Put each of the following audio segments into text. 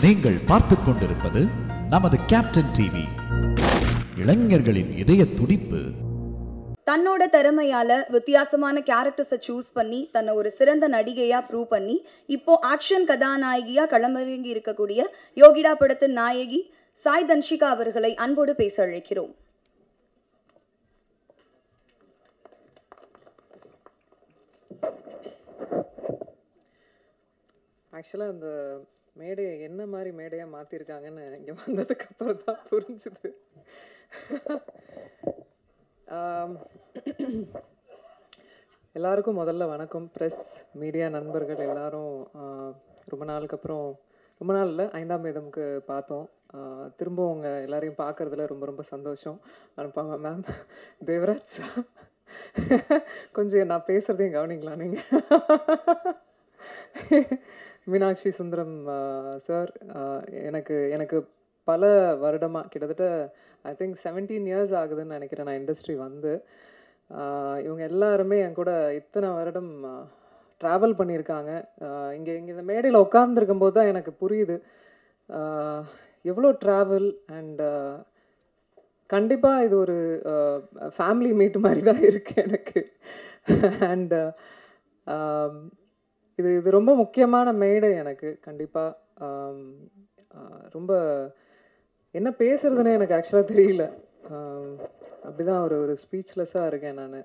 நீங்கள் பார்த்துக் கொண்டிருப்பது நமது கேப்டன் டிவி. இளைஞர்களின் இதய துடிப்பு. தன்னோட திறமையால வித்தியாசமான கேரக்டர்ஸை சூஸ் பண்ணி தன்னை ஒரு சிறந்த நடிகையா ப்ரூவ் பண்ணி இப்போ ஆக்ஷன் கதாநாயகியா களமிறங்கி இருக்கக்கூடிய யோகிடா படத்தின் நாயகி சாய் தன்ஷிகா அவர்களை அன்போடு பேச அழைக்கிறோம். ஆக்சுவலாக அந்த மேடையை என்ன மாதிரி மேடையாக மாற்றிருக்காங்கன்னு இங்கே வந்ததுக்கு அப்புறம் தான் புரிஞ்சுது. எல்லாருக்கும் முதல்ல வணக்கம். ப்ரெஸ் மீடியா நண்பர்கள் எல்லாரும் ரொம்ப நாளுக்கு அப்புறம், ரொம்ப நாள் இல்லை, 5ஆம் வேதம்க்கு பார்த்தோம். திரும்ப உங்கள் எல்லாரையும் பார்க்குறதுல ரொம்ப ரொம்ப சந்தோஷம். அனுப்பாங்க மேம், தேவராஜ் கொஞ்சம் நான் பேசுகிறதையும் கவனிங்களா நீங்கள்? மீனாட்சி சுந்தரம் சார், எனக்கு பல வருடமாக, கிட்டத்தட்ட ஐ திங்க் 17 இயர்ஸ் ஆகுதுன்னு நினைக்கிறேன் நான் இண்டஸ்ட்ரி வந்து. இவங்க எல்லாருமே என் கூட இத்தனை வருடம் ட்ராவல் பண்ணியிருக்காங்க. இங்கே இந்த மேடையில் உட்கார்ந்துருக்கும் போது தான் எனக்கு புரியுது எவ்வளோ ட்ராவல். அண்ட் கண்டிப்பாக இது ஒரு ஃபேமிலி மீட் மாதிரி தான் இருக்குது எனக்கு. அண்ட் இது ரொம்ப முக்கியமான மேடை எனக்கு. கண்டிப்பாக ரொம்ப என்ன பேசுறதுன்னே எனக்கு ஆக்சுவலாக தெரியல. அப்படிதான் ஒரு ஸ்பீச்லெஸ்ஸாக இருக்கேன் நான்.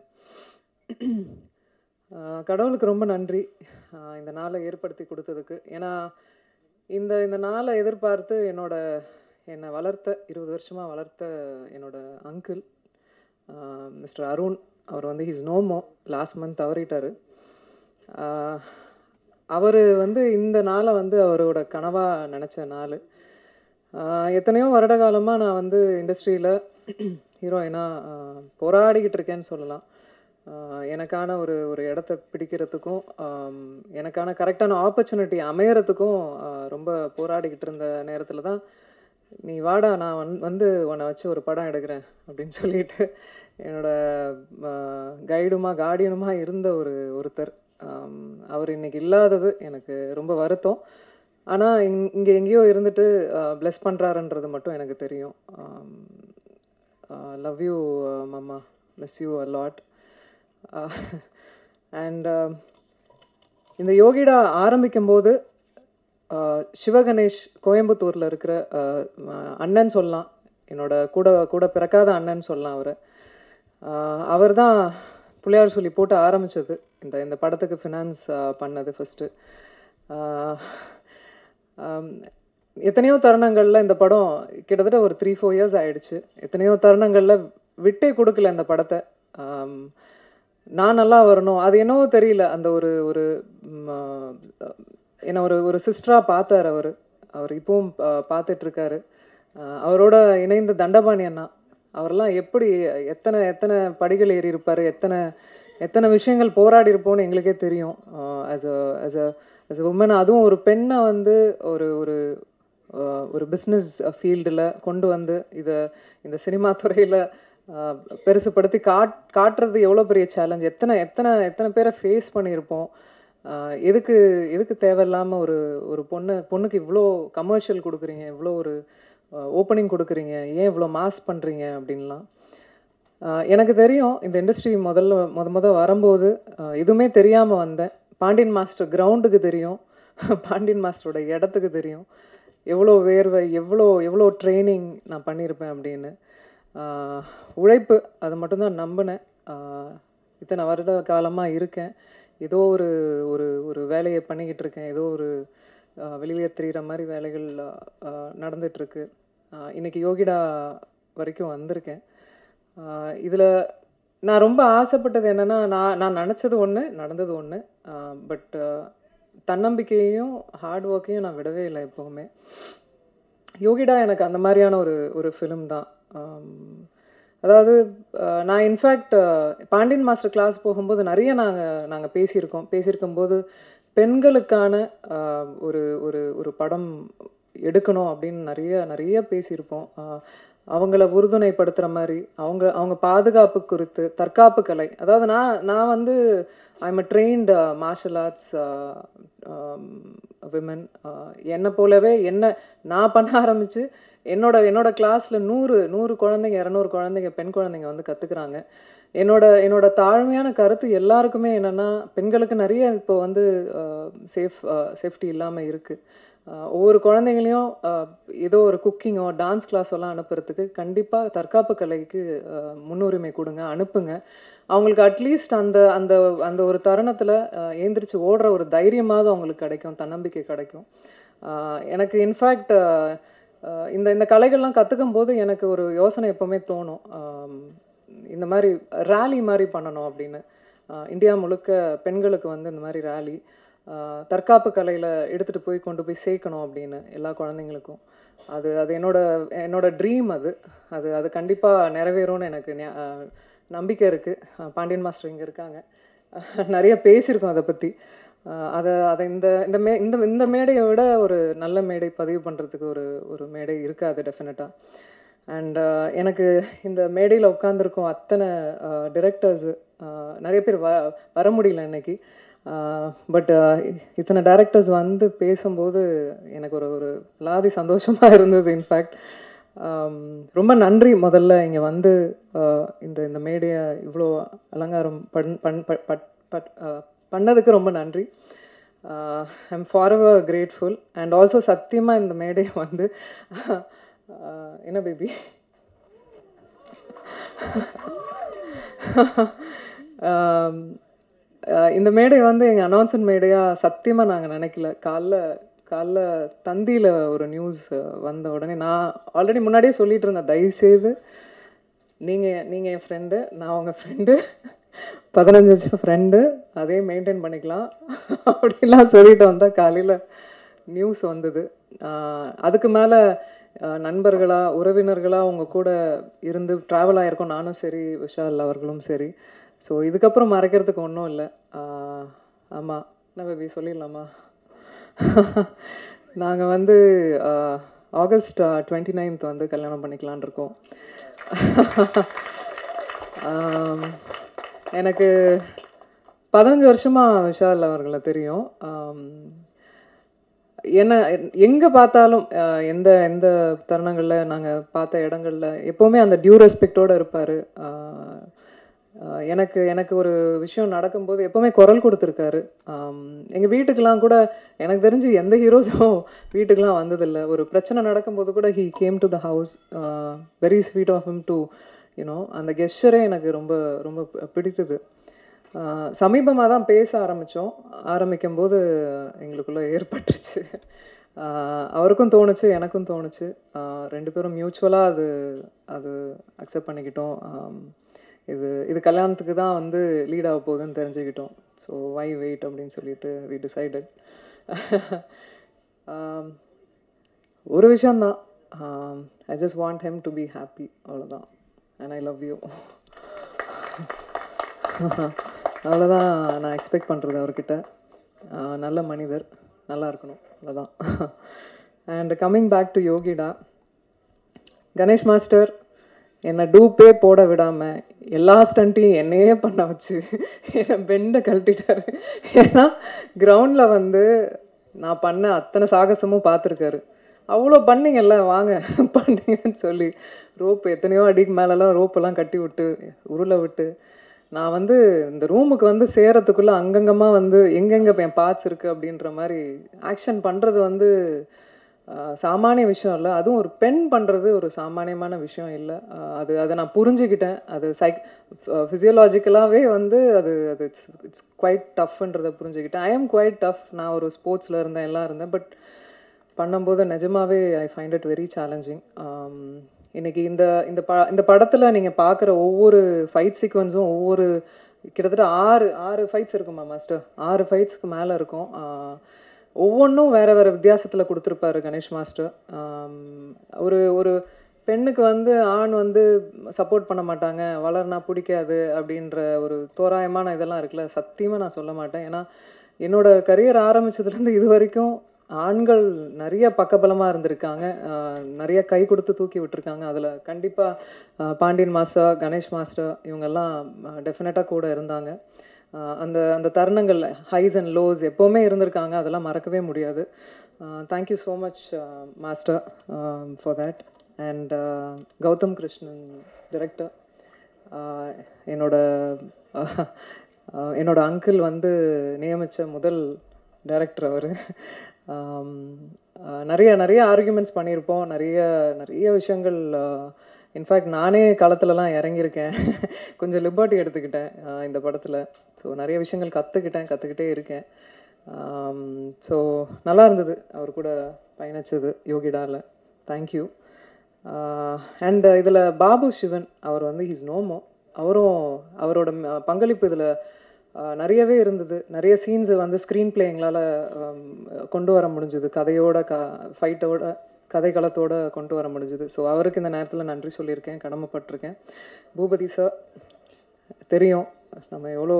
கடவுளுக்கு ரொம்ப நன்றி இந்த நாளை ஏற்படுத்தி கொடுத்ததுக்கு. ஏன்னா இந்த நாளை எதிர்பார்த்து என்னை வளர்த்த 20 வருஷமாக வளர்த்த என்னோட அங்கிள் மிஸ்டர் அருண், அவர் வந்து ஹீஸ் நோமோ, லாஸ்ட் மந்த் தவறிட்டார். அவர் வந்து இந்த நாளை வந்து அவரோட கனவாக நினச்ச நாள். எத்தனையோ வருட காலமாக நான் வந்து இண்டஸ்ட்ரியில் ஹீரோயினாக போராடிக்கிட்டு இருக்கேன்னு சொல்லலாம். எனக்கான ஒரு இடத்த பிடிக்கிறதுக்கும் எனக்கான கரெக்டான ஆப்பர்ச்சுனிட்டி அமையறதுக்கும் ரொம்ப போராடிக்கிட்டு இருந்த நேரத்தில் தான், நீ வாடா, நான் வந்து உன்னை வச்சு ஒரு படம் எடுக்கிறேன் அப்படின்னு சொல்லிட்டு என்னோட கார்டியனுமா இருந்த ஒருத்தர். அவர் இன்னைக்கு இல்லாதது எனக்கு ரொம்ப வருத்தம். ஆனால் இங்கே எங்கேயோ இருந்துட்டு பிளஸ் பண்ணுறாருன்றது மட்டும் எனக்கு தெரியும். லவ் யூ மாமா, miss you a lot. And இந்த யோகிடா ஆரம்பிக்கும்போது சிவகணேஷ் கோயம்புத்தூரில் இருக்கிற அண்ணன் சொல்லலாம், என்னோட கூட பிறக்காத அண்ணன் சொல்லலாம். அவர் தான் பிள்ளையார் சொல்லி போட்டு ஆரம்பித்தது. இந்த படத்துக்கு ஃபினான்ஸ் பண்ணது ஃபஸ்ட்டு. எத்தனையோ தருணங்களில் இந்த படம் கிட்டத்தட்ட ஒரு 3-4 இயர்ஸ் ஆகிடுச்சு. எத்தனையோ தருணங்களில் விட்டே கொடுக்கல இந்த படத்தை. நான் நல்லா வரணும், அது என்னவோ தெரியல, அந்த ஒரு என்ன ஒரு சிஸ்டராக பார்த்தார் அவர் இப்பவும் பார்த்துட்ருக்காரு. அவரோட இணைந்த தண்டபாணி அண்ணா, அவரெல்லாம் எப்படி எத்தனை படிகள் ஏறி இருப்பார், எத்தனை விஷயங்கள் போராடி இருப்போம்னு எங்களுக்கே தெரியும். ஆஸ் அ உமன், அதுவும் ஒரு பெண்ணை வந்து ஒரு பிஸ்னஸ் ஃபீல்டில் கொண்டு வந்து இந்த சினிமா துறையில் பெருசுப்படுத்தி காட்டுறது எவ்வளோ பெரிய சேலஞ்ச். எத்தனை பேரை ஃபேஸ் பண்ணியிருப்போம். எதுக்கு தேவையில்லாமல் ஒரு பொண்ணுக்கு இவ்வளோ கமர்ஷியல் கொடுக்குறீங்க, இவ்வளோ ஒரு ஓப்பனிங் கொடுக்குறீங்க, ஏன் இவ்வளோ மாஸ் பண்ணுறீங்க அப்படின்லாம். எனக்கு தெரியும், இந்த இண்டஸ்ட்ரி முத வரும்போது எதுவுமே தெரியாமல் வந்தேன். பாண்டியன் மாஸ்டர் கிரவுண்டுக்கு தெரியும், பாண்டியன் மாஸ்டரோட இடத்துக்கு தெரியும், எவ்வளோ வேர்வை, எவ்வளோ ட்ரைனிங் நான் பண்ணியிருப்பேன் அப்படின்னு. உழைப்பு, அது மட்டும்தான் நம்பினேன். இத்தனை வருட காலமாக இருக்கேன், ஏதோ ஒரு வேலையை பண்ணிக்கிட்டு இருக்கேன், ஏதோ ஒரு வெளியே தெரிகிற மாதிரி வேலைகள் நடந்துகிட்ருக்கு. இன்றைக்கி யோகிடா வரைக்கும் வந்திருக்கேன். இதில் நான் ரொம்ப ஆசைப்பட்டது என்னென்னா, நான் நினச்சது ஒன்று, நடந்தது ஒன்று. பட் தன்னம்பிக்கையையும் ஹார்ட் ஒர்க்கையும் நான் விடவே இல்லை எப்போவுமே. யோகிடா எனக்கு அந்த மாதிரியான ஒரு ஃபிலிம் தான். அதாவது நான் இன்ஃபேக்ட் பாண்டியன் மாஸ்டர் கிளாஸ் போகும்போது நிறைய நாங்கள் பேசியிருக்கும்போது பெண்களுக்கான ஒரு படம் எடுக்கணும் அப்படின்னு நிறைய பேசியிருப்போம். அவங்கள உறுதுணைப்படுத்துகிற மாதிரி அவங்க பாதுகாப்பு குறித்து, தற்காப்பு கலை. அதாவது நான் வந்து I'm a trained martial arts women. என்னை போலவே நான் பண்ண ஆரம்பித்து என்னோட கிளாஸில் 100 குழந்தைங்க 200 குழந்தைங்க பெண் குழந்தைங்க வந்து கற்றுக்குறாங்க. என்னோட தாழ்மையான கருத்து எல்லாருக்குமே என்னென்னா, பெண்களுக்கு நிறைய இப்போ வந்து சேஃப்டி இல்லாமல் இருக்குது. ஒவ்வொரு குழந்தைங்களையும் ஏதோ ஒரு குக்கிங்கோ டான்ஸ் கிளாஸோ எல்லாம் அனுப்புறதுக்கு கண்டிப்பாக தற்காப்பு கலைக்கு முன்னுரிமை கொடுங்க, அனுப்புங்க. அவங்களுக்கு அட்லீஸ்ட் அந்த அந்த அந்த ஒரு தருணத்தில் ஏந்திரிச்சு ஓடுற ஒரு தைரியமாவது அவங்களுக்கு கிடைக்கும், தன்னம்பிக்கை கிடைக்கும். எனக்கு இன்ஃபேக்ட் இந்த கலைகள்லாம் கற்றுக்கும் போது எனக்கு ஒரு யோசனை எப்போவுமே தோணும், இந்த மாதிரி ரேலி மாதிரி பண்ணணும் அப்படின்னு. இந்தியா முழுக்க பெண்களுக்கு வந்து இந்த மாதிரி ரேலி தற்காப்பு கலையில் எடுத்துகிட்டு போய் கொண்டு போய் சேர்க்கணும் அப்படின்னு எல்லா குழந்தைங்களுக்கும். அது என்னோட ட்ரீம். அது கண்டிப்பாக நிறைவேறும்னு எனக்கு நம்பிக்கை இருக்குது. பாண்டியன் மாஸ்டர் இங்கே இருக்காங்க, நிறைய பேசியிருக்கோம் அதை பற்றி. அதை இந்த மேடையை விட ஒரு நல்ல மேடை பதிவு பண்ணுறதுக்கு ஒரு மேடை இருக்காது டெஃபினட்டாக. அண்ட் எனக்கு இந்த மேடையில் உட்காந்துருக்கோம் அத்தனை டிரெக்டர்ஸு, நிறைய பேர் வர முடியல இன்னைக்கு. பட் இத்தனை டைரக்டர்ஸ் வந்து பேசும்போது எனக்கு ஒரு லாதி சந்தோஷமாக இருந்தது. இன்ஃபேக்ட் ரொம்ப நன்றி. முதல்ல இங்கே வந்து இந்த மேடையை இவ்வளோ அலங்காரம் பண்ணதுக்கு ரொம்ப நன்றி. I'm forever grateful. And also சத்தியமாக இந்த மேடையை வந்து என்ன பேபி இந்த மேடை வந்து எங்கள் அனௌன்ஸ்மெண்ட் மேடையாக சத்தியமாக நாங்கள் நினைக்கல. காலைல தந்தியில் ஒரு நியூஸ் வந்த உடனே நான் ஆல்ரெடி முன்னாடியே சொல்லிகிட்டு இருந்தேன், தயவுசெய்து நீங்கள் என் ஃப்ரெண்டு, நான் உங்கள் ஃப்ரெண்டு, 15 வருஷம் ஃப்ரெண்டு, அதே மெயின்டைன் பண்ணிக்கலாம் அப்படிலாம் சொல்லிட்டு வந்தால் காலையில் நியூஸ் வந்தது. அதுக்கு மேலே நண்பர்களாக உறவினர்களாக உங்கள் கூட இருந்து ட்ராவல் ஆகிருக்கோம், நானும் சரி விஷால் அவர்களும் சரி. ஸோ இதுக்கப்புறம் மறைக்கிறதுக்கு ஒன்றும் இல்லை. ஆமாம், என்ன பேபி சொல்லிடலாமா? நாங்கள் வந்து ஆகஸ்ட் 29 வந்து கல்யாணம் பண்ணிக்கலான் இருக்கோம். எனக்கு 15 வருஷமாக விஷால் அவர்களை தெரியும். என்ன எங்கே பார்த்தாலும் எந்த தருணங்களில் நாங்கள் பார்த்த இடங்களில் எப்போவுமே அந்த டியூ ரெஸ்பெக்டோடு இருப்பார். எனக்கு ஒரு விஷயம் நடக்கும்போது எப்போவுமே குரல் கொடுத்துருக்காரு. எங்கள் வீட்டுக்கெலாம் கூட எனக்கு தெரிஞ்சு எந்த ஹீரோஸும் வீட்டுக்கெலாம் வந்ததில்லை. ஒரு பிரச்சனை நடக்கும்போது கூட he came to the house. Very sweet of him to you know. அந்த கெஸ்டரே எனக்கு ரொம்ப ரொம்ப பிடித்தது. சமீபமாக தான் பேச ஆரம்பிக்கும்போது எங்களுக்குள்ளே ஏற்பட்டுருச்சு. அவருக்கும் தோணுச்சு, எனக்கும் தோணுச்சு. 2 பேரும் மியூச்சுவலாக அது அக்செப்ட் பண்ணிக்கிட்டோம். இது கல்யாணத்துக்கு தான் வந்து லீட் ஆக போகுதுன்னு தெரிஞ்சுக்கிட்டோம். ஸோ வை வெயிட் அப்படின்னு சொல்லிட்டு வி டிசைடட். ஒரு விஷயந்தான், I just want him to be happy, அவ்வளோதான். And I love you. அவ்வளோதான் நான் எக்ஸ்பெக்ட் பண்ணுறது அவர்கிட்ட. நல்ல மனிதர், நல்லா இருக்கணும், அவ்வளோதான். And coming back to Yogida, Ganesh master என்னை டூப்பே போட விடாமல் எல்லா ஸ்டண்ட்டையும் என்னையே பண்ண வச்சு என்னை பெண்டை கழட்டிட்டாரு. ஏன்னா கிரவுண்டில் வந்து நான் பண்ண அத்தனை சாகசமும் பார்த்துருக்காரு. அவ்வளோ பண்ணிங்கல்ல, வாங்க பண்ணுங்கன்னு சொல்லி எத்தனையோ அடிக்கு மேலெல்லாம் ரோப்பெல்லாம் கட்டி விட்டு உருளை விட்டு நான் வந்து இந்த ரூமுக்கு வந்து சேரத்துக்குள்ளே அங்கங்கமாக வந்து எங்கெங்கே என் பார்ட்ஸ் இருக்குது அப்படின்ற மாதிரி ஆக்ஷன் பண்ணுறது வந்து சாமானிய விஷயம் இல்லை. அதுவும் ஒரு பெண் பண்ணுறது ஒரு சாமானியமான விஷயம் இல்லை. அதை நான் புரிஞ்சுக்கிட்டேன். அது ஃபிசியோலாஜிக்கலாகவே வந்து இட்ஸ் குவைட் டஃப்ன்றதை புரிஞ்சுக்கிட்டேன். I am quite tough. நான் ஒரு ஸ்போர்ட்ஸில் இருந்தேன், எல்லாம் இருந்தேன். பட் பண்ணும்போது நிஜமாகவே I find it very challenging. இன்றைக்கி இந்த படத்தில் நீங்கள் பார்க்குற ஒவ்வொரு ஃபைட் சீக்வன்ஸும் கிட்டத்தட்ட 6 ஃபைட்ஸ் இருக்குமா மாஸ்டர்? 6 ஃபைட்ஸ்க்கு மேலே இருக்கும். ஒவ்வொன்றும் வேறு வித்தியாசத்தில் கொடுத்துருப்பாரு கணேஷ் மாஸ்டர். ஒரு பெண்ணுக்கு வந்து ஆண் வந்து சப்போர்ட் பண்ண மாட்டாங்க, வளர்னா பிடிக்காது அப்படின்ற ஒரு தோராயமான இதெல்லாம் இருக்குல்ல, சத்தியமாக நான் சொல்ல மாட்டேன். ஏன்னா என்னோடய கரியர் ஆரம்பித்ததுலேருந்து இது வரைக்கும் ஆண்கள் நிறைய பக்கபலமாக இருந்திருக்காங்க, நிறைய கை கொடுத்து தூக்கி விட்டுருக்காங்க. அதில் கண்டிப்பாக பாண்டியன் மாஸ்டர், கணேஷ் மாஸ்டர் இவங்கெல்லாம் டெஃபினட்டாக கூட இருந்தாங்க. அந்த அந்த தருணங்கள் ஹைஸ் அண்ட் லோஸ் எப்போவுமே இருந்திருக்காங்க, அதெல்லாம் மறக்கவே முடியாது. Thank you so much master for that. And Gautham Krishnan director, என்னோட அங்கிள் வந்து நியமித்த முதல் டைரக்டர் அவர். நிறைய ஆர்கியூமெண்ட்ஸ் பண்ணியிருப்போம், நிறைய விஷயங்கள். இன்ஃபேக்ட் நானே களத்துலலாம் இறங்கியிருக்கேன், கொஞ்சம் லிபர்ட்டி எடுத்துக்கிட்டேன் இந்த படத்தில். ஸோ நிறைய விஷயங்கள் கற்றுக்கிட்டே இருக்கேன். ஸோ நல்லா இருந்தது அவர் கூட பயணிச்சது யோகிடாவில். தேங்க்யூ. அண்ட் இதில் பாபு சிவன் அவர் வந்து ஹீஸ் நோமோ, அவரோட பங்களிப்பு இதில் நிறையவே இருந்தது. நிறைய சீன்ஸை வந்து ஸ்க்ரீன் பிளே எங்களால் கொண்டு வர முடிஞ்சுது, ஃபைட்டோட கதைக்களத்தோடு கொண்டு வர முடிஞ்சுது. ஸோ அவருக்கு இந்த நேரத்தில் நன்றி சொல்லியிருக்கேன், கடமைப்பட்டிருக்கேன். பூபதி சார், தெரியும் நம்ம எவ்வளோ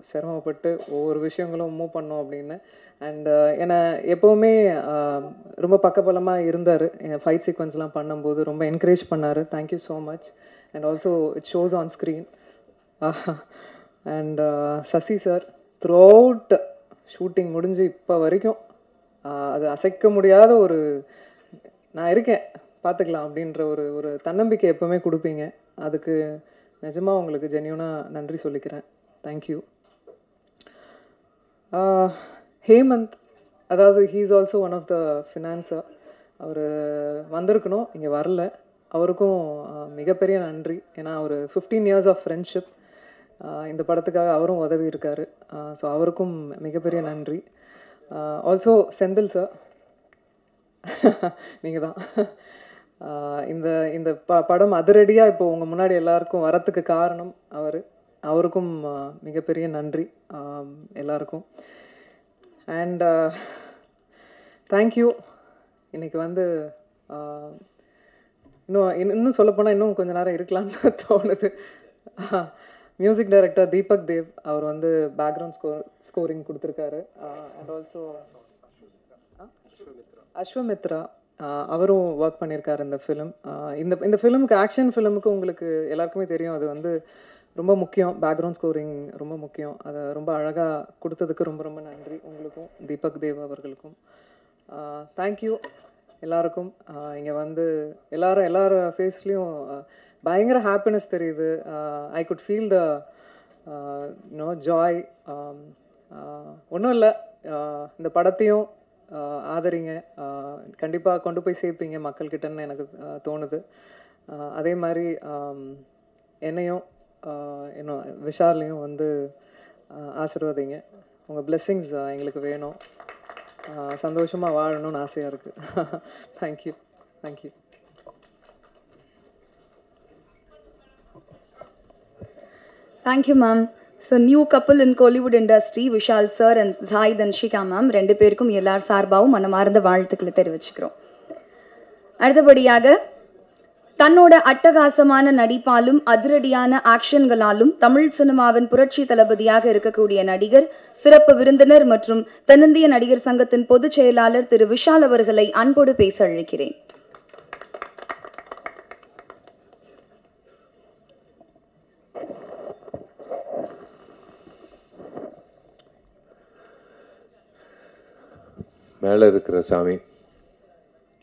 சிரமப்பட்டு ஒவ்வொரு விஷயங்களும் மூவ் பண்ணோம் அப்படின்னு. அண்ட் என்னை எப்போவுமே ரொம்ப பக்கபலமாக இருந்தார். என் ஃபைட் சீக்வன்ஸ்லாம் பண்ணும்போது ரொம்ப என்கரேஜ் பண்ணார். Thank you so much. And also it shows on screen. And Sasi sir, through shooting முடிஞ்சு இப்போ வரைக்கும் அது அசைக்க முடியாத ஒரு நான் இருக்கேன் பார்த்துக்கலாம் அப்படின்ற ஒரு தன்னம்பிக்கை எப்போவுமே கொடுப்பீங்க. அதுக்கு நிஜமாக உங்களுக்கு ஜென்யூனாக நன்றி சொல்லிக்கிறேன். தேங்க்யூ. ஹேமந்த், அதாவது he is also one of the financier. அவர் வந்திருக்கணும், இங்கே வரல. அவருக்கும் மிகப்பெரிய நன்றி. ஏன்னா ஒரு 15 years ஆஃப் ஃப்ரெண்ட்ஷிப், இந்த படத்துக்காக அவரும் உதவி இருக்கார். ஸோ அவருக்கும் மிகப்பெரிய நன்றி. ஆல்சோ செந்தில் சார், நீங்கள் தான் இந்த படம் அதிரடியாக இப்போ உங்கள் முன்னாடி எல்லாருக்கும் வரத்துக்கு காரணம் அவருக்கும் மிகப்பெரிய நன்றி எல்லாருக்கும். And thank you. இன்றைக்கி வந்து இன்னும் சொல்லப்போனால் இன்னும் கொஞ்சம் நேரம் இருக்கலாம்னு தோணுது. மியூசிக் டைரக்டர் தீபக் தேவ், அவர் வந்து பேக்ரவுண்ட் ஸ்கோரிங் கொடுத்துருக்காரு. அண்ட் ஆல்சோ அஸ்வமித்ரா, அவரும் ஒர்க் பண்ணியிருக்காரு இந்த ஃபிலிம். இந்த ஃபிலிமுக்கு, ஆக்ஷன் ஃபிலிமுக்கு உங்களுக்கு எல்லாருக்குமே தெரியும், அது வந்து ரொம்ப முக்கியம். பேக்ரவுண்ட் ஸ்கோரிங் ரொம்ப முக்கியம். அதை ரொம்ப அழகாக கொடுத்ததுக்கு ரொம்ப ரொம்ப நன்றி உங்களுக்கும், தீபக் தேவ் அவர்களுக்கும். தேங்க்யூ எல்லாருக்கும். இங்கே வந்து எல்லார் ஃபேஸ்லேயும் பயங்கர ஹாப்பினஸ் தெரியுது. I could feel the joy. ஒன்றும் இல்லை, இந்த படத்தையும் ஆதரிங்க, கண்டிப்பாக கொண்டு போய் சேர்ப்பீங்க மக்கள்கிட்டன்னு எனக்கு தோணுது. அதே மாதிரி என்னையும் இன்னும் விஷாலையும் வந்து ஆசீர்வதிங்க. உங்கள் பிளெஸ்ஸிங்ஸ் எங்களுக்கு வேணும். சந்தோஷமாக வாழணும்னு ஆசையாக இருக்குது. Thank you. Thank you. Thank you, ma'am. So, new couple in Kollywood industry, Vishal sir and Zai Danshika ma'am, ரெண்டு பேருக்கும் எல்லார் சார்பாகவும் மனமார்ந்த வாழ்த்துக்களை தெரிவிச்சுக்கிறோம். அடுத்தபடியாக தன்னோட அட்டகாசமான நடிப்பாலும் அதிரடியான ஆக்ஷன்களாலும் தமிழ் சினிமாவின் புரட்சி தளபதியாக இருக்கக்கூடிய நடிகர், சிறப்பு விருந்தினர் மற்றும் தென்னிந்திய நடிகர் சங்கத்தின் பொதுச் செயலாளர் திரு விஷால் அவர்களை அன்போடு பேச அழைக்கிறேன். மேலே இருக்கிற சாமி,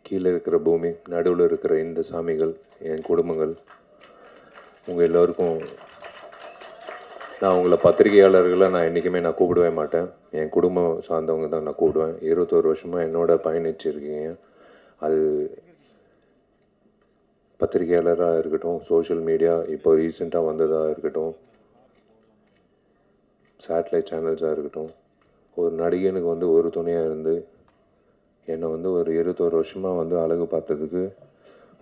கீழே இருக்கிற பூமி, நடுவில் இருக்கிற இந்த சாமிகள், என் குடும்பங்கள், உங்கள் எல்லோருக்கும் நான் உங்களை பத்திரிகையாளர்களை நான் என்றைக்குமே நான் கூப்பிடவே மாட்டேன். என் குடும்பம் சார்ந்தவங்க தான் நான் கூப்பிடுவேன். 21 வருஷமாக என்னோட பயணிச்சிருக்கீங்க. அது பத்திரிகையாளராக இருக்கட்டும், சோஷியல் மீடியா இப்போ ரீசெண்டாக வந்ததாக இருக்கட்டும், சேட்டலைட் சேனல்ஸாக இருக்கட்டும், ஒரு நடிகனுக்கு வந்து ஒரு துணையாக இருந்து என்னை வந்து ஒரு 21 வருஷமாக வந்து அழகு பார்த்ததுக்கு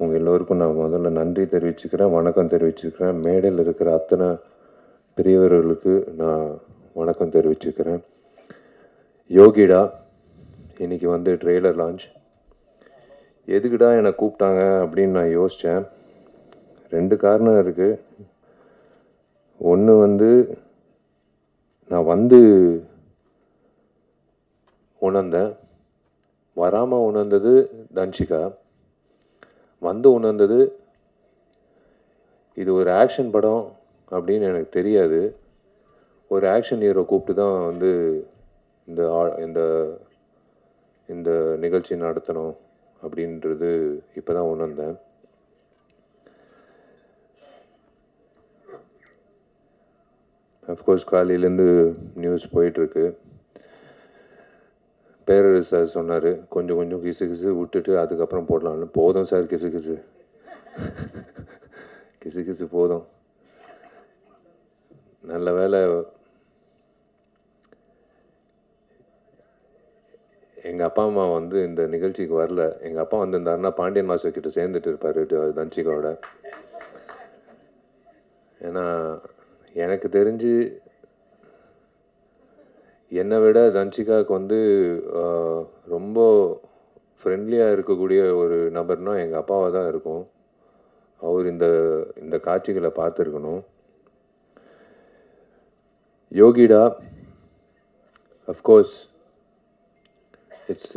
உங்கள் எல்லோருக்கும் நான் முதல்ல நன்றி தெரிவிச்சுக்கிறேன், வணக்கம் தெரிவிச்சுக்கிறேன். மேடையில் இருக்கிற அத்தனை பெரியவர்களுக்கு நான் வணக்கம் தெரிவிச்சுக்கிறேன். யோகிடா இன்றைக்கி வந்து ட்ரெய்லர் லான்ச். எதுக்குடா என்னை கூப்பிட்டாங்க அப்படின்னு நான் யோசித்தேன். 2 காரணம் இருக்குது. ஒன்று வந்து நான் வந்து உணர்ந்தேன், வராமல் உணர்ந்தது தன்ஷிகா, வந்து உணர்ந்தது இது ஒரு ஆக்ஷன் படம் அப்படின்னு எனக்கு தெரியாது, ஒரு ஆக்ஷன் ஹீரோ கூப்பிட்டு தான் வந்து இந்த இந்த இந்த நிகழ்ச்சி நடத்தணும் அப்படின்றது இப்போ தான் உணர்ந்தேன். அஃப்கோர்ஸ் காலையிலேருந்து நியூஸ் போயிட்டுருக்கு. பேரரசு சார் சொன்னார், கொஞ்சம் கொஞ்சம் கிசு கிசு விட்டுட்டு அதுக்கப்புறம் போடலான்னு. போதும் சார் கிசு கிசு, கிசு கிசு போதும். நல்ல வேலை எங்கள் அப்பா அம்மா வந்து இந்த நிகழ்ச்சிக்கு வரல. எங்கள் அப்பா வந்திருந்தாருன்னா பாண்டியன் மாஸ்டர் கிட்ட சேர்ந்துட்டு இருப்பார் தன்ஷிகாவோட. ஏன்னா எனக்கு தெரிஞ்சு என்னை விட தன்ஷிகாவுக்கு வந்து ரொம்ப ஃப்ரெண்ட்லியாக இருக்கக்கூடிய ஒரு நபர்னால் எங்கள் அப்பாவாக தான் இருக்கும். அவர் இந்த இந்த காட்சிகளை பார்த்துருக்கணும். Yogida, of course it's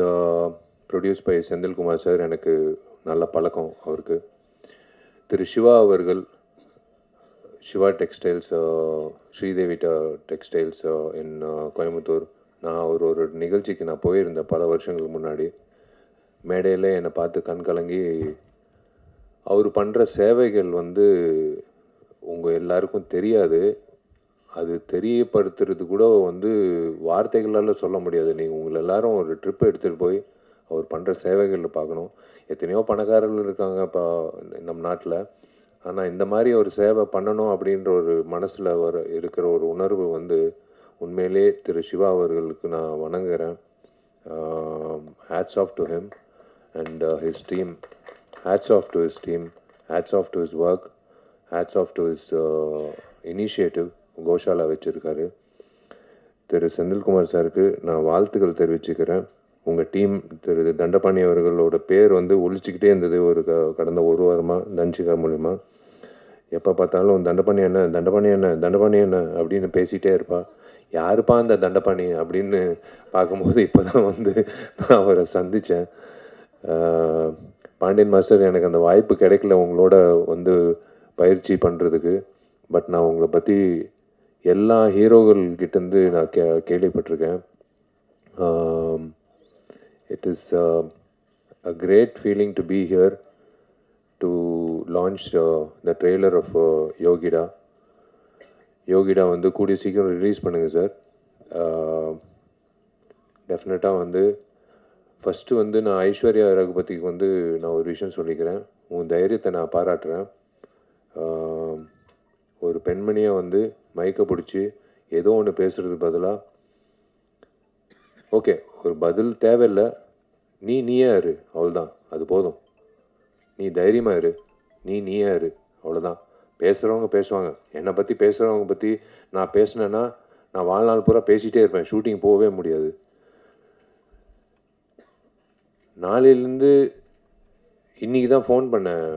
produce by Senthilkumar sir. எனக்கு நல்ல பழக்கம் அவருக்கு. திரு சிவா அவர்கள், Siva textiles, Sridevi textiles in Coimbatore. நான் ஒரு நிகழ்ச்சிக்கு நான் போயிருந்தேன் பல வருஷங்களுக்கு முன்னாடி. மேடையில் என்னை பார்த்து கண் கலங்கி அவர் பண்ணுற சேவைகள் வந்து உங்கள் எல்லாருக்கும் தெரியாது. அது தெரியப்படுத்துறது கூட வந்து வார்த்தைகளால் சொல்ல முடியாது. நீங்கள் உங்களை எல்லாரும் ஒரு ட்ரிப் எடுத்துகிட்டு போய் அவர் பண்ணுற சேவைகளில் பார்க்கணும். எத்தனையோ பணக்காரர்கள் இருக்காங்க இப்போ நம்ம நாட்டில். ஆனால் இந்த மாதிரி ஒரு சேவை பண்ணணும் அப்படின்ற ஒரு மனசில் இருக்கிற ஒரு உணர்வு வந்து உண்மையிலே திரு சிவா அவர்களுக்கு நான் வணங்குகிறேன். Hats off to him and his team. Hats off to his team, hats off to his work, hats off to his initiative. கோஷாலா வச்சுருக்காரு. திரு செந்தில்குமார் சாருக்கு நான் வாழ்த்துக்கள் தெரிவிச்சுக்கிறேன். உங்கள் டீம் திரு தண்டபாணி அவர்களோட பேர் வந்து ஒழிச்சிக்கிட்டே இருந்தது ஒரு கடந்த ஒரு வாரமாக தன்ஷிகா மூலிமா. எப்போ பார்த்தாலும் தண்டபாணி என்ன தண்டபாணி என்ன தண்டபாணி என்ன அப்படின்னு பேசிகிட்டே இருப்பா. யாருப்பா அந்த தண்டபாணி அப்படின்னு பார்க்கும்போது இப்போ தான் வந்து நான் அவரை சந்தித்தேன். பாண்டியன் மாஸ்டர், எனக்கு அந்த வாய்ப்பு கிடைக்கல உங்களோட வந்து பயிற்சி பண்ணுறதுக்கு. பட் நான் உங்களை பற்றி எல்லா ஹீரோகள்கிட்டேருந்து நான் கேள்விப்பட்டிருக்கேன். It is a great feeling to be here to launch the trailer of Yogida. Yogida வந்து கூடிய சீக்கிரம் ரிலீஸ் பண்ணுங்கள் சார். டெஃபினட்டாக வந்து ஃபஸ்ட்டு வந்து நான் ஐஸ்வர்யா ரகுபதிக்கு வந்து நான் ஒரு விஷயம் சொல்லிக்கிறேன். உன் தைரியத்தை நான் பாராட்டுறேன். ஒரு பெண்மணியாக வந்து மைக்கை பிடிச்சி ஏதோ ஒன்று பேசுகிறது பதிலாக, ஓகே ஒரு பதில் தேவையில்லை, நீயே இரு, அவ்வளோதான், அது போதும். நீ தைரியமாக இரு, நீயே இரு, அவ்வளோதான். பேசுகிறவங்க பேசுவாங்க. என்னை பற்றி பேசுகிறவங்க பற்றி நான் பேசினேன்னா நான் வாழ்நாள் பூரா பேசிகிட்டே இருப்பேன், ஷூட்டிங் போகவே முடியாது. நாளையிலேருந்து இன்றைக்கி தான் ஃபோன் பண்ணேன்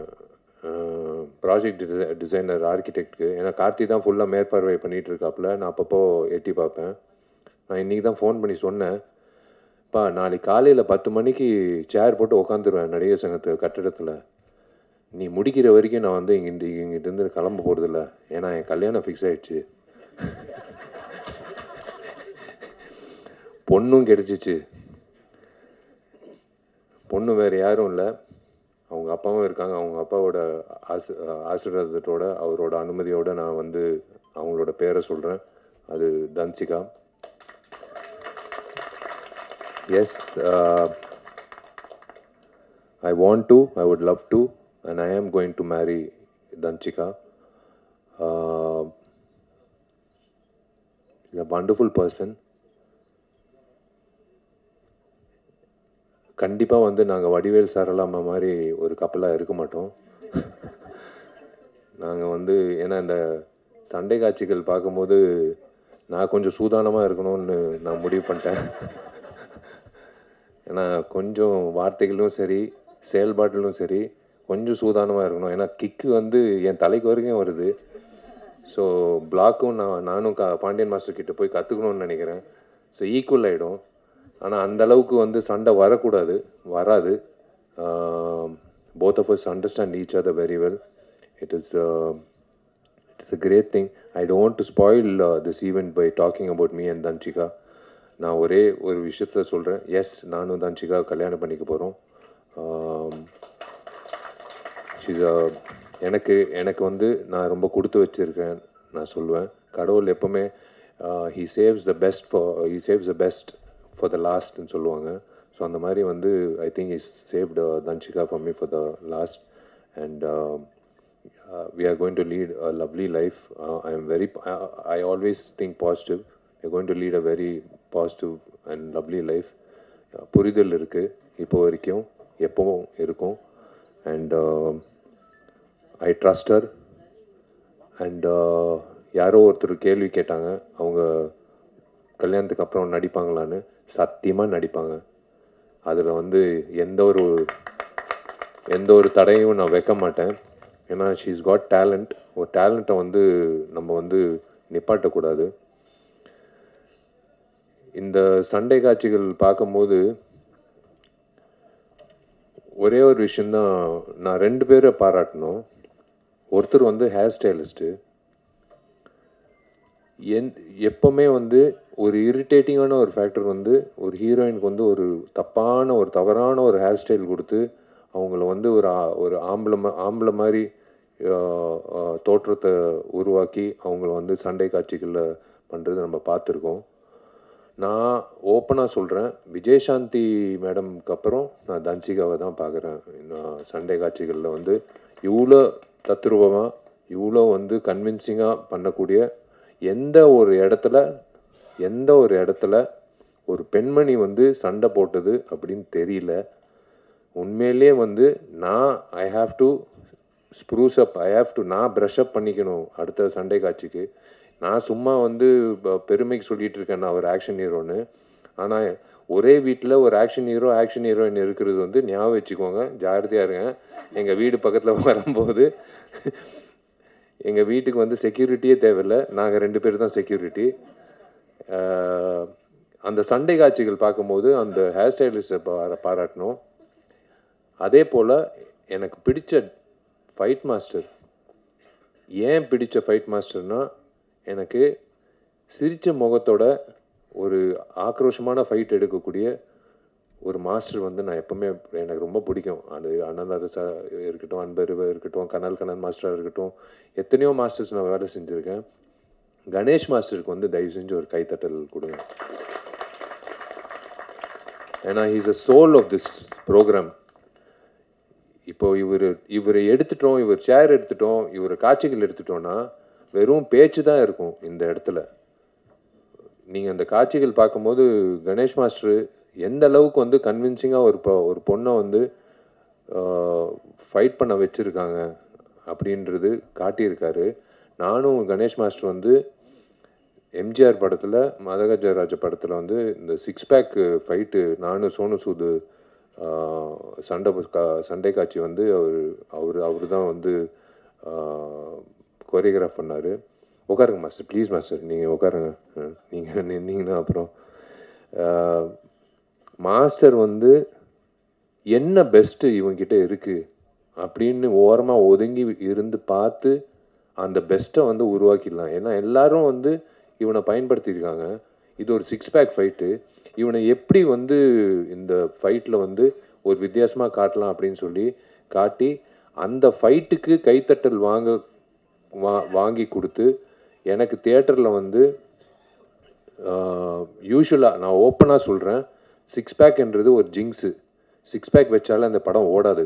ப்ராஜெக்ட் டிசைனர் ஆர்கிடெக்டுக்கு. ஏன்னா கார்த்தி தான் ஃபுல்லாக மேற்பார்வை பண்ணிகிட்டு இருக்காப்புல. நான் அப்பப்போ எட்டி பார்ப்பேன். நான் இன்றைக்கி தான் ஃபோன் பண்ணி சொன்னேன், பா நாளைக்கு காலையில் 10 மணிக்கு சேர் போட்டு உட்காந்துருவேன் நடிகர் சங்கத்து கட்டிடத்தில். நீ முடிக்கிற வரைக்கும் நான் வந்து இங்கிட்டிருந்து கிளம்ப போகிறதில்ல. ஏன்னா என் கல்யாணம் ஃபிக்ஸ் ஆகிடுச்சு, பொண்ணும் கிடச்சிச்சு. பொண்ணு வேறு யாரும் இல்லை, அவங்க அப்பாவும் இருக்காங்க. அவங்க அப்பாவோட ஆசீர்வாதத்தோட அவரோட அனுமதியோடு நான் வந்து அவங்களோட பேரை சொல்கிறேன். அது Dhanshika. Yes, I want to, I would love to, and I am going to marry Dhanshika. Is a wonderful person. கண்டிப்பாக வந்து நாங்கள் வடிவேல் சாரலாமா மாதிரி ஒரு கப்பலாக இருக்க மாட்டோம். நாங்கள் வந்து ஏன்னா இந்த சண்டை காட்சிகள் பார்க்கும்போது நான் கொஞ்சம் சூதானமாக இருக்கணும்னு நான் முடிவு பண்ணிட்டேன். ஏன்னா கொஞ்சம் வார்த்தைகளும் சரி செயல்பாட்டிலும் சரி கொஞ்சம் சூதானமாக இருக்கணும். ஏன்னா கிக்கு வந்து என் தலைக்கு வரைக்கும் வருது. ஸோ பிளாக்கும் நானும் பாண்டியன் மாஸ்டர் கிட்டே போய் கற்றுக்கணும்னு நினைக்கிறேன். ஸோ ஈக்குவல் ஆகிடும். ஆனால் அந்த அளவுக்கு வந்து சண்டை வராது. Both of us understand each other very well. It's a great thing. I don't want to spoil this event by talking about me and Danchika. நான் ஒரே ஒரு விஷயத்தில் சொல்கிறேன். எஸ், நானும் தன்ஷிகா கல்யாணம் பண்ணிக்க போகிறோம். எனக்கு வந்து நான் ரொம்ப கொடுத்து வச்சுருக்கேன் நான் சொல்லுவேன். கடவுள் எப்போவுமே he saves the best for the lastன்னு சொல்லுவாங்க. ஸோ அந்த மாதிரி வந்து I think he saved Danchika for me for the last, and we are going to lead a lovely life. I always think positive. We are going to lead a very positive and lovely life. புரிதல் இருக்குது இப்போ வரைக்கும், எப்பவும் இருக்கும். And I trust her. And யாரோ ஒருத்தர் கேள்வி கேட்டாங்க, அவங்க கல்யாணத்துக்கு அப்புறம் நடிப்பாங்களான்னு. சத்தியமாக நடிப்பாங்க. அதில் வந்து எந்த ஒரு தடையும் நான் வைக்க மாட்டேன். ஏன்னா ஷீஸ் காட் டேலண்ட். ஒரு டேலண்ட்டை வந்து நம்ம வந்து நிப்பாட்டக்கூடாது. இந்த சண்டை காட்சிகள் பார்க்கும்போது ஒரே ஒரு விஷயந்தான் நான் 2 பேரை பாராட்டணும். ஒருத்தர் வந்து ஹேர் ஸ்டைலிஸ்ட்டு. எப்போவுமே வந்து ஒரு இரிட்டேட்டிங்கான ஒரு ஃபேக்டர் வந்து ஒரு ஹீரோயினுக்கு வந்து ஒரு தவறான ஒரு ஹேர் ஸ்டைல் கொடுத்து அவங்கள வந்து ஒரு ஆம்பளை மாதிரி தோற்றத்தை உருவாக்கி அவங்கள வந்து சண்டை காட்சிகளில் பண்ணுறது நம்ம பார்த்துருக்கோம். நான் ஓப்பனாக சொல்கிறேன், விஜயசாந்தி மேடம்க்கு அப்புறம் நான் தன்சிகாவை தான் பார்க்குறேன். நான் சண்டை காட்சிகளில் வந்து இவ்வளோ தத்ரூபமாக, இவ்வளோ வந்து கன்வின்சிங்காக பண்ணக்கூடிய எந்த ஒரு இடத்துல ஒரு பெண்மணி வந்து சண்டை போட்டது அப்படின்னு தெரியல. உண்மையிலே வந்து ஐ ஹாவ் டு ஸ்ப்ரூஸ் அப், நான் ப்ரஷ் அப் பண்ணிக்கணும் அடுத்த சண்டை காட்சிக்கு. நான் சும்மா வந்து பெருமைக்கு சொல்லிகிட்டு இருக்கேன் நான் ஒரு ஆக்ஷன் ஹீரோன்னு. ஆனால் ஒரே வீட்டில் ஒரு ஆக்ஷன் ஹீரோயின் இருக்கிறது வந்து ஞாபகம் வச்சுக்கோங்க, ஜாகிரதையாக இருங்க. எங்கள் வீடு பக்கத்தில் வரும்போது எங்கள் வீட்டுக்கு வந்து செக்யூரிட்டியே தேவையில்லை, நாங்கள் 2 பேர் தான் செக்யூரிட்டி. அந்த சண்டை காட்சிகள் பார்க்கும்போது அந்த ஹேர் ஸ்டைலிஸ்ட்டை பாராட்டணும். அதே போல் எனக்கு பிடிச்ச ஃபைட் மாஸ்டர், ஏன் பிடிச்ச ஃபைட் மாஸ்டர்னால் எனக்கு சிரித்த முகத்தோட ஒரு ஆக்ரோஷமான ஃபைட் எடுக்கக்கூடிய ஒரு மாஸ்டர் வந்து நான் எப்போவுமே எனக்கு ரொம்ப பிடிக்கும். அது அண்ணன் அரசா இருக்கட்டும், அன்பருவா இருக்கட்டும், கனல் மாஸ்டராக இருக்கட்டும், எத்தனையோ மாஸ்டர்ஸ் நான் வேலை செஞ்சுருக்கேன். கணேஷ் மாஸ்டருக்கு வந்து தயவு செஞ்சு ஒரு கைத்தட்டல் கொடுங்க. ஏன்னா he's a soul of this program. இப்போ இவரை எடுத்துட்டோம், இவர் சேர் எடுத்துட்டோம், இவர் காட்சிகள் எடுத்துட்டோன்னா வெறும் பேச்சு தான் இருக்கும் இந்த இடத்துல. நீங்கள் அந்த காட்சிகள் பார்க்கும்போது கணேஷ் மாஸ்டர் எந்த அளவுக்கு வந்து கன்வின்சிங்காக ஒரு பொண்ணை வந்து ஃபைட் பண்ண வச்சுருக்காங்க அப்படின்றது காட்டியிருக்காரு. நானும் கணேஷ் மாஸ்டர் வந்து எம்ஜிஆர் படத்தில், மதகஜராஜ படத்தில் வந்து இந்த 6 பேக் ஃபைட்டு நானும் சோனு சூது சண்டை காட்சி வந்து அவர் தான் வந்து கோரியோகிராஃப் பண்ணார். உட்காருங்க மாஸ்டர், ப்ளீஸ் மாஸ்டர், நீங்கள் உட்காருங்க. நீங்கள் நின்னீங்கன்னா அப்புறம் மாஸ்டர் வந்து என்ன பெஸ்ட்டு இவங்கிட்ட இருக்குது அப்படின்னு ஓரமாக ஒதுங்கி இருந்து பார்த்து அந்த பெஸ்ட்டை வந்து உருவாக்கிடலாம். ஏன்னா எல்லாரும் வந்து இவனை பயன்படுத்தியிருக்காங்க. இது ஒரு 6 பேக் ஃபைட்டு, இவனை எப்படி வந்து இந்த ஃபைட்டில் வந்து ஒரு வித்தியாசமாக காட்டலாம் அப்படின்னு சொல்லி காட்டி அந்த ஃபைட்டுக்கு கைத்தட்டல் வாங்கி கொடுத்து எனக்கு தியேட்டரில் வந்து யூஸ்வலாக நான் ஓப்பனாக சொல்கிறேன், 6 பேக்ன்றது ஒரு ஜிங்ஸு. 6 பேக் வச்சாலும் அந்த படம் ஓடாது.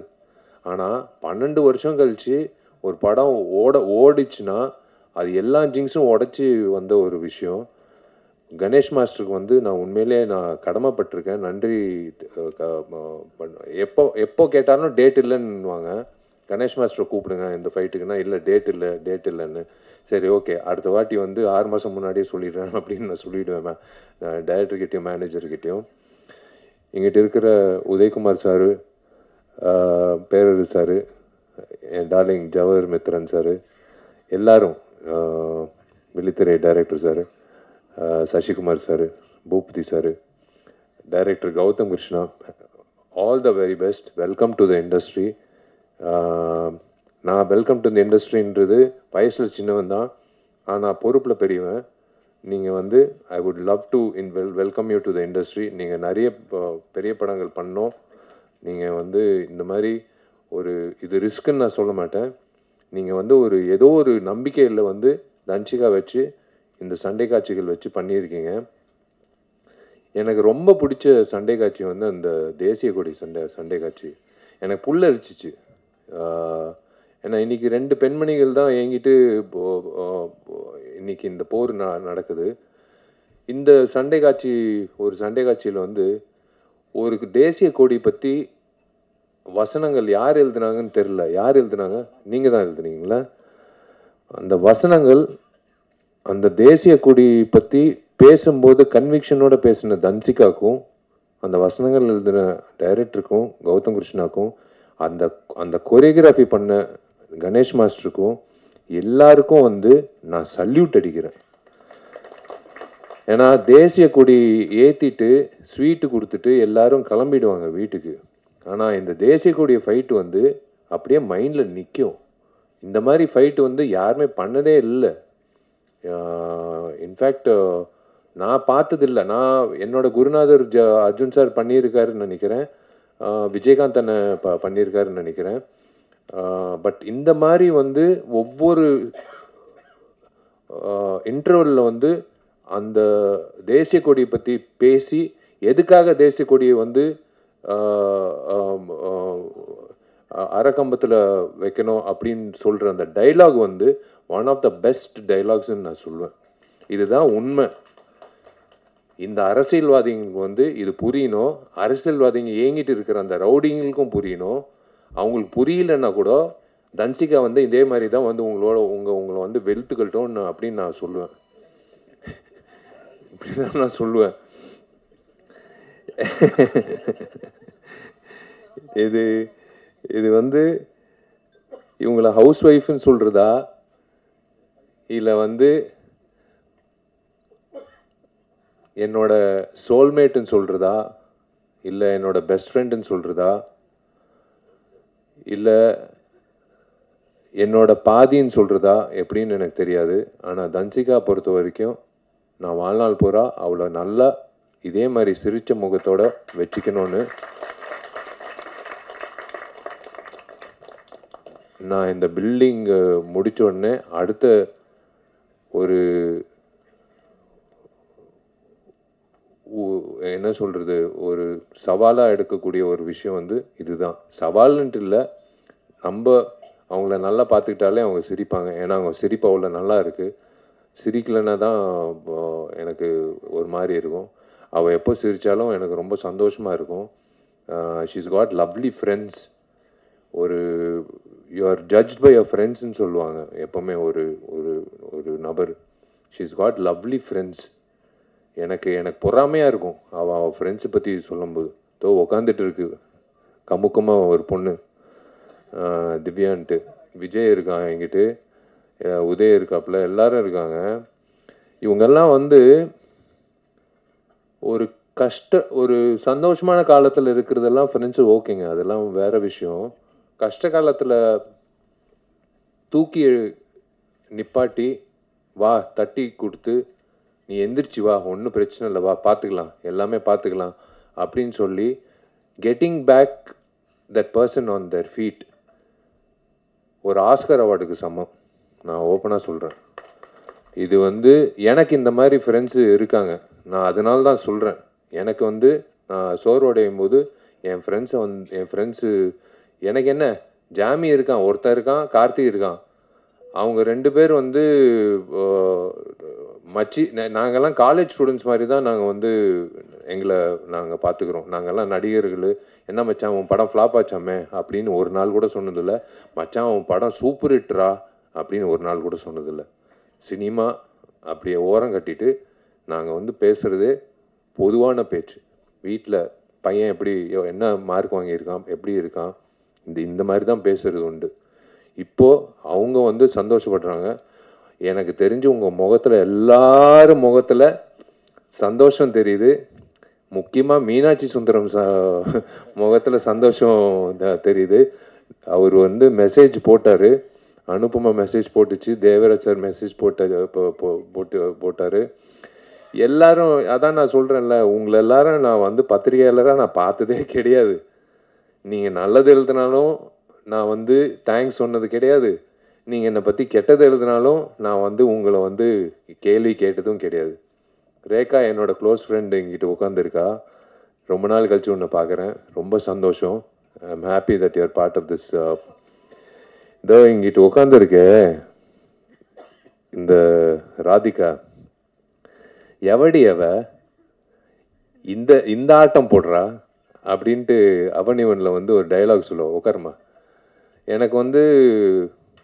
ஆனால் 12 வருஷம் கழித்து ஒரு படம் ஓடிச்சுன்னா அது எல்லா ஜிங்ஸும் உடச்சி வந்த ஒரு விஷயம். கணேஷ் மாஸ்டருக்கு வந்து நான் உண்மையிலே கடமைப்பட்டிருக்கேன், நன்றி. எப்போ கேட்டாலும் டேட் இல்லைன்னுவாங்க. கணேஷ் மாஸ்டரை கூப்பிடுங்க இந்த ஃபைட்டுக்குன்னா, இல்லை டேட் இல்லைன்னு. சரி ஓகே, அடுத்த வாட்டி வந்து 6 மாதம் முன்னாடியே சொல்லிடுறேன் அப்படின்னு நான் சொல்லிவிடுவேன் டைரக்டர்கிட்டையும் மேனேஜர்கிட்டையும். எங்கிட்ட இருக்கிற உதயகுமார் சாரு, பேரரு சாரு, என் டார்லிங் ஜவஹர் மித்ரன் சாரு, எல்லாரும், வெள்ளித்திரை director sir, Sasikumar sir, Boopathy sir, director Gautham Krishna, all the very best. Welcome to the industry. நான் வெல்கம் டு த இண்டஸ்ட்ரின்றது வயசில் சின்னவன் தான், ஆனால் பொறுப்பில் பெரியவன். நீங்கள் வந்து I would love to welcome you to the industry. நீங்கள் நிறைய பெரிய படங்கள் பண்ணோம். நீங்கள் வந்து இந்த மாதிரி ஒரு இது ரிஸ்க்குன்னு நான் சொல்ல மாட்டேன். நீங்கள் வந்து ஒரு ஏதோ ஒரு நம்பிக்கையில் வந்து தன்சிகா வச்சு இந்த சண்டை காட்சிகள் வச்சு பண்ணியிருக்கீங்க. எனக்கு ரொம்ப பிடிச்ச சண்டை காட்சி வந்து அந்த தேசிய கொடி சண்டை காட்சி எனக்கு புல்லரிச்சிச்சு. ஏன்னா இன்றைக்கி 2 பெண்மணிகள் தான் என்கிட்ட இன்றைக்கி இந்த போர் நடக்குது. இந்த சண்டை காட்சி ஒரு சண்டை காட்சியில் வந்து ஒரு தேசிய கொடி பற்றி வசனங்கள் யார் எழுதுனாங்கன்னு தெரில. யார் எழுதுனாங்க? நீங்கள் தான் எழுதுனீங்களா? அந்த வசனங்கள் அந்த தேசிய கொடி பற்றி பேசும்போது கன்விக்ஷனோட பேசின தன்சிகாக்கும், அந்த வசனங்கள் எழுதின டைரக்டருக்கும் கௌதம் கிருஷ்ணாக்கும், அந்த அந்த கொரியோகிராஃபி பண்ண கணேஷ் மாஸ்டருக்கும் எல்லாருக்கும் வந்து நான் சல்யூட் அடிக்கிறேன். ஏன்னா தேசிய கொடி ஏற்றிட்டு ஸ்வீட்டு கொடுத்துட்டு எல்லாரும் கிளம்பிடுவாங்க வீட்டுக்கு. ஆனால் இந்த தேசிய கொடிய ஃபைட்டு வந்து அப்படியே மைண்டில் நிற்கும். இந்த மாதிரி ஃபைட்டு வந்து யாருமே பண்ணதே இல்லை. இன்ஃபேக்ட் நான் பார்த்ததில்லை. நான் என்னோட குருநாதர் அர்ஜுன் சார் பண்ணியிருக்காருன்னு நினைக்கிறேன், விஜயகாந்த் அண்ணன் பண்ணியிருக்காருன்னு நினைக்கிறேன். பட் இந்த மாதிரி வந்து ஒவ்வொரு இன்டர்வலில் வந்து அந்த தேசிய கொடியை பற்றி பேசி எதுக்காக தேசிய கொடியை வந்து அரைக்கம்பத்தில் வைக்கணும் அப்படின்னு சொல்கிற அந்த டைலாக் வந்து ஒன் ஆஃப் த பெஸ்ட் டைலாக்ஸ்ன்னு நான் சொல்லுவேன். இதுதான் உண்மை. இந்த அரசியல்வாதிங்களுக்கு வந்து இது புரியணும். அரசியல்வாதிங்க ஏங்கிட்டு இருக்கிற அந்த ரவுடிங்களுக்கும் புரியணும். அவங்களுக்கு புரியலன்னா கூட தன்சிகா வந்து இதே மாதிரி தான் வந்து உங்களை வந்து வெளுத்துக்கட்டும் அப்படின்னு நான் சொல்லுவேன். இப்படி தான் நான் சொல்லுவேன். இது வந்து இவங்கள ஹவுஸ் ஒய்ஃப்னு சொல்கிறதா, இல்லை வந்து என்னோட சோல்மேட்டுன்னு சொல்கிறதா, இல்லை என்னோட பெஸ்ட் ஃப்ரெண்டுன்னு சொல்கிறதா, இல்லை என்னோட பாதின்னு சொல்கிறதா எப்படின்னு எனக்கு தெரியாது. ஆனால் தன்சிகா பொறுத்த வரைக்கும் நான் வாழ்நாள் பூரா அவளை நல்லா இதே மாதிரி சிரிச்ச முகத்தோடு வச்சுக்கணும்னு நான் இந்த பில்டிங் முடித்த உடனே அடுத்த ஒரு என்ன சொல்கிறது, ஒரு சவாலாக எடுக்கக்கூடிய ஒரு விஷயம் வந்து இதுதான். சவால்ன்ட்டு இல்லை, நம்ம அவங்கள நல்லா பார்த்துக்கிட்டாலே அவங்க சிரிப்பாங்க. ஏன்னா அவங்க சிரிப்பு அவ்வளோ நல்லா இருக்குது. சிரிக்கலைன்னா தான் எனக்கு ஒரு மாதிரி இருக்கும். அவள் எப்போ சிரித்தாலும் எனக்கு ரொம்ப சந்தோஷமாக இருக்கும். She's got lovely friends. ஒரு you are judged by your ஃப்ரெண்ட்ஸ்ன்னு சொல்லுவாங்க எப்போவுமே ஒரு ஒரு ஒரு நபர். She's got lovely friends. எனக்கு பொறாமையாக இருக்கும் அவள் ஃப்ரெண்ட்ஸை பற்றி சொல்லும்போது. உக்காந்துட்டு இருக்கு கமுக்கமாக ஒரு பொண்ணு, திவ்யான்ட்டு. விஜய் இருக்கான் என்கிட்ட, உதய் இருக்காப்புல, எல்லாரும் இருக்காங்க. இவங்கெல்லாம் வந்து ஒரு சந்தோஷமான காலத்தில் இருக்கிறதெல்லாம் ஃப்ரெண்ட்ஸு ஓகேங்க, அதெல்லாம் வேற விஷயம். கஷ்ட காலத்தில் தூக்கி நிப்பாட்டி வா தட்டி கொடுத்து நீ எந்திரிச்சு வா, ஒன்றும் பிரச்சனை இல்லை, வா பார்த்துக்கலாம், எல்லாமே பார்த்துக்கலாம் அப்படின்னு சொல்லி getting back that person on their feet ஒரு ஆஸ்கர் அவார்டுக்கு சமம். நான் ஓப்பனாக சொல்கிறேன். இது வந்து எனக்கு இந்த மாதிரி ஃப்ரெண்ட்ஸு இருக்காங்க. நான் அதனால தான் சொல்கிறேன். எனக்கு வந்து நான் சோர்வடையும் போது என் ஃப்ரெண்ட்ஸு எனக்கு என்ன, ஜாமி இருக்கான், ஒருத்தன் இருக்கான், கார்த்திக் இருக்கான். அவங்க 2 பேர் வந்து மச்சி. நாங்கள்லாம் காலேஜ் ஸ்டூடெண்ட்ஸ் மாதிரி தான் நாங்கள் வந்து நாங்கள் பார்த்துக்குறோம். நாங்கள்லாம் நடிகர்கள். என்ன மச்சான் உன் படம் ஃப்ளாப் ஆச்சாமே அப்படின்னு ஒரு நாள் கூட சொன்னதில்லை. மச்சான் உன் படம் சூப்பர் ஹிட்ரா அப்படின்னு ஒரு நாள் கூட சொன்னதில்லை. சினிமா அப்படியே ஓரம் கட்டிட்டு நாங்கள் வந்து பேசுகிறதே பொதுவான பேச்சு. வீட்டில் பையன் எப்படி என்ன மார்க் வாங்கியிருக்கான், எப்படி இருக்கான், இந்த மாதிரி தான் பேசுகிறது உண்டு. இப்போது அவங்க வந்து சந்தோஷப்படுறாங்க. எனக்கு தெரிஞ்சு உங்கள் முகத்தில் எல்லாரும் முகத்தில் சந்தோஷம் தெரியுது. முக்கியமாக மீனாட்சி சுந்தரம் முகத்தில் சந்தோஷம் தெரியுது. அவர் வந்து மெசேஜ் போட்டார், அனுபமா மெசேஜ் போட்டுச்சு, தேவராஜ் சார் மெசேஜ் போட்டார். எல்லாரும் அதான் நான் சொல்கிறேன்ல, உங்களை எல்லாரும் நான் வந்து பத்திரிகையாளராக நான் பார்த்ததே கிடையாது. நீங்கள் நல்லது எழுதினாலும் நான் வந்து தேங்க்ஸ் சொன்னது கிடையாது, நீங்கள் என்னை பற்றி கெட்டது எழுதினாலும் நான் வந்து உங்களை வந்து கேள்வி கேட்டதும் கிடையாது. ரேகா என்னோட க்ளோஸ் ஃப்ரெண்டு எங்கிட்ட உட்காந்துருக்கா, ரொம்ப நாள் கழிச்சு உன்னை பார்க்குறேன், ரொம்ப சந்தோஷம். I am happy that you're part of this. இதோ இங்கிட்ட உட்காந்துருக்கே இந்த ராதிகா, எவடி அவ இந்த ஆட்டம் போடுறா அப்படின்ட்டு அவனிவனில் வந்து ஒரு டைலாக் சொல்லுவோம், உட்காருமா. எனக்கு வந்து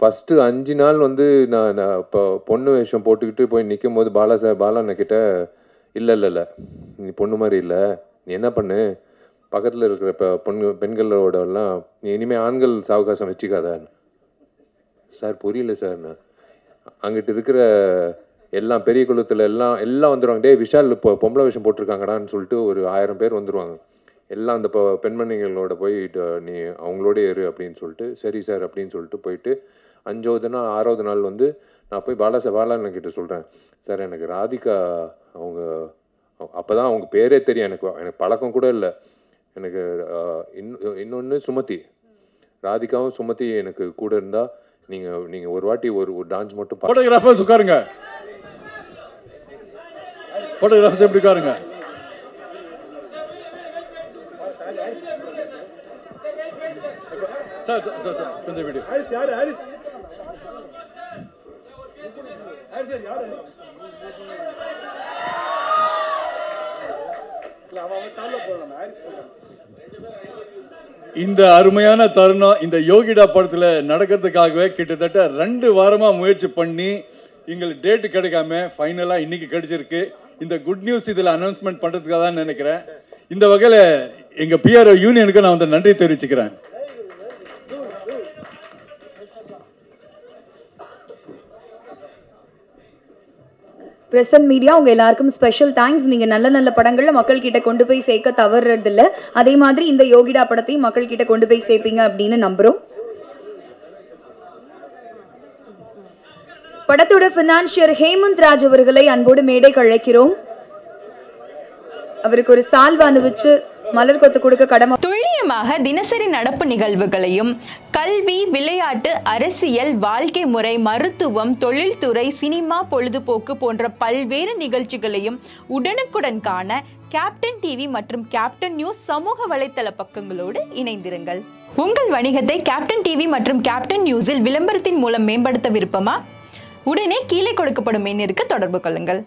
ஃபஸ்ட்டு 5 நாள் வந்து நான் இப்போ பொண்ணு வேஷம் போட்டுக்கிட்டு போய் நிற்கும் போது பாலாண்ணக்கிட்ட இல்லை நீ பொண்ணு மாதிரி இல்லை, நீ என்ன பண்ணு, பக்கத்தில் இருக்கிற பெண்களோடலாம் நீ இனிமேல் ஆண்கள் சாவகாசம் வச்சுக்காத. சார் புரியல சார், நான் அங்கிட்டு இருக்கிற எல்லாம் பெரிய குளத்தில் எல்லாம் வந்துடுவாங்க, டே விஷால் இப்போ பொம்பளை வேஷம் போட்டிருக்காங்கடான்னு சொல்லிட்டு ஒரு 1000 பேர் வந்துடுவாங்க. எல்லாம் அந்த பெண்மணிகளோட போயிட்டு நீ அவங்களோட ஏறு அப்படின்னு சொல்லிட்டு, சரி சார் அப்படின்னு சொல்லிட்டு போயிட்டு 5வது நாள் 6வது நாள் வந்து நான் போய் பாலாண்ணக்கிட்ட சொல்கிறேன், சார் எனக்கு ராதிகா அவங்க அப்போ தான் அவங்க பேரே தெரியும், எனக்கு பழக்கம் கூட இல்லை. எனக்கு இன்னொன்று சுமதி, ராதிகாவும் சுமதி எனக்கு கூட இருந்தால் நீங்கள் ஒரு வாட்டி ஒரு டான்ஸ் மட்டும் ஃபோட்டோகிராஃபர்ஸ் உட்காருங்க, ஃபோட்டோகிராஃபர்ஸ் எப்படி உட்காருங்க. சார் கொஞ்சம் வீடியோ. இந்த அருமையான தருணம் இந்த யோகிடா படத்தில் நடக்கிறதுக்காகவே கிட்டத்தட்ட 2 வாரமாக முயற்சி பண்ணி எங்களுக்கு டேட்டு கிடைக்காம ஃபைனலாக இன்னைக்கு கிடைச்சிருக்கு. இந்த குட் நியூஸ் இதில் அனௌன்ஸ்மெண்ட் பண்ணுறதுக்காக தான் நினைக்கிறேன். இந்த வகையில் எங்கள் பிஆர்ஓ யூனியனுக்கு நான் வந்து நன்றி தெரிவிச்சுக்கிறேன். பிரசன்ட் மீடியா உங்க எல்லாருக்கும் ஸ்பெஷல் தேங்க்ஸ். நீங்க நல்ல நல்ல படங்கள்ல மக்கள் கிட்ட கொண்டு போய் சேர்க்க தவறுறது இல்ல. அதே மாதிரி இந்த யோகிடா படத்தையும் மக்கள் கிட்ட கொண்டு போய் சேர்ப்பீங்க அப்படின்னு நம்புறோம். படத்தோட பினான்சியர் ஹேமந்த் ராஜ் அவர்களை அன்போடு மேடைக்கு அழைக்கிறோம். அவருக்கு ஒரு சால்வ அணிவிச்சு மலர் கொத்து கொடுக்க கடமை. துல்லியமாக தினசரி நடப்பு நிகழ்வுகளையும் கல்வி, விளையாட்டு, அரசியல், வாழ்க்கை முறை, மருத்துவம், தொழில்துறை, சினிமா, பொழுதுபோக்கு போன்ற பல்வேறு நிகழ்ச்சிகளையும் உடனுக்குடன் காண கேப்டன் டிவி மற்றும் கேப்டன் நியூஸ் சமூக வலைத்தள பக்கங்களோடு இணைந்திருங்கள். உங்கள் வணிகத்தை கேப்டன் டிவி மற்றும் கேப்டன் நியூஸில் விளம்பரத்தின் மூலம் மேம்படுத்த விருப்பமா? உடனே கீழே கொடுக்கப்படும் எண்ணிற்கு தொடர்பு கொள்ளுங்கள்.